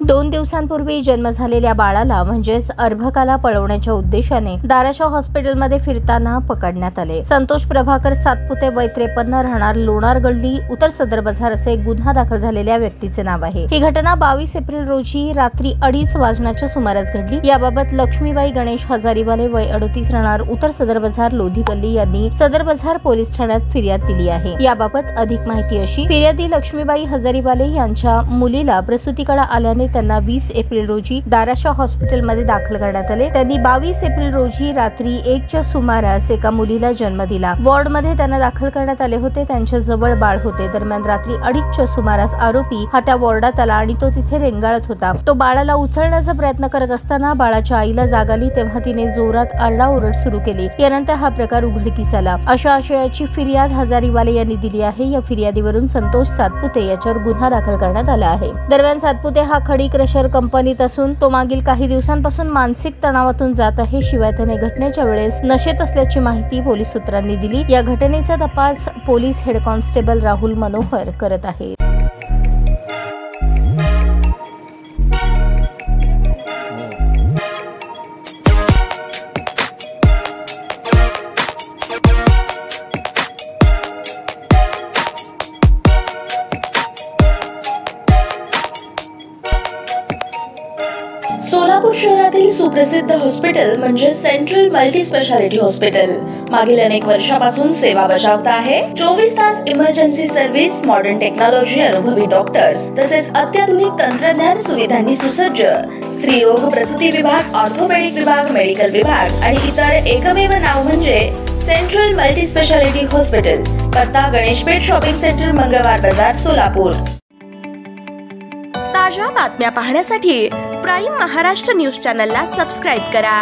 2 दिवसांपूर्वी जन्म झालेल्या बाळाला म्हणजेच अर्भकाला पळवण्याच्या उद्देशाने धाराशिव हॉस्पिटलमध्ये फिरताना पकडण्यात आले। संतोष प्रभाकर सातपुते वय 53 राहणार लोणार गल्ली उत्तर सदर बाजार असे गुन्हा दाखल झालेल्या व्यक्तीचे नाव आहे। ही घटना 22 एप्रिल रोजी रात्री 2:30 वाजण्याच्या सुमारास घडली। याबाबत लक्ष्मीबाई गणेश हजारीवाले वय 38 राहणार उत्तर सदर बाजार लोधी गल्ली यांनी सदर बाजार पोलीस ठाण्यात फिर्याद दिली आहे। याबाबत अधिक माहिती अशी, फिर्यादी लक्ष्मीबाई हजारीवाले यांच्या मुलीला प्रसूतीकडे आल्याने त्यांना 20 एप्रिल रोजी धाराशिव हॉस्पिटलमध्ये दाखल करण्यात आले। त्यांनी 22 एप्रिल रोजी रात्री 1च्या सुमारास एका मुलीला जन्म दिला। वॉर्डमध्ये त्यांना दाखल करण्यात आले होते। त्यांच्या जवळ बाळ होते। दरम्यान रात्री 2:30च्या सुमारास आरोपी हा त्या वॉर्डात आला आणि तो तिथे रेंगाळत होता। तो बाळाला उचलण्याचा प्रयत्न करत असताना बाळाच्या आईला जाग आली, तेव्हा तिने जोरात आरडाओरड सुरू केली। यानंतर हा प्रकार उघडकीस आला। अशा आशयाची फिर्याद हजारीवाले यांनी दिली आहे। या फिर्यादीवरून संतोष सातपुते याच्यावर गुन्हा दाखल करण्यात आला आहे। दरम्यान सातपुते हा खडी क्रशर कंपनीत असून तो मागील काही दिवसांपासून मानसिक तणावातून जात आहे। शिवाय त्याने घटनेच्या वेळेस नशेत असल्याची माहिती पोलीस सूत्रांनी दिली। या घटनेचा तपास police head constable Rahul Manohar करत आहेत। सोलापूर शहरातील सुप्रसिद्ध हॉस्पिटल म्हणजे सेंट्रल मल्टी स्पेशालिटी हॉस्पिटल मागील अनेक वर्षापासून सेवा बजावत आहे। 24 तास इमर्जन्सी सर्व्हिस, मॉडर्न टेक्नॉलॉजी, अनुभवी डॉक्टर्स तसेच अत्याधुनिक तंत्रज्ञान सुविधांनी सुसज्ज स्त्रीरोग प्रसूती विभाग, ऑर्थोपेडिक विभाग, मेडिकल विभाग आणि इतर एकमेव नाव म्हणजे सेंट्रल मल्टी स्पेशालिटी हॉस्पिटल। पत्ता गणेशपेठ शॉपिंग सेंटर, मंगळवार बाजार, सोलापूर। ताज्या बातम्या पाहण्यासाठी प्राईम महाराष्ट्र न्यूज चॅनलला सबस्क्राइब करा।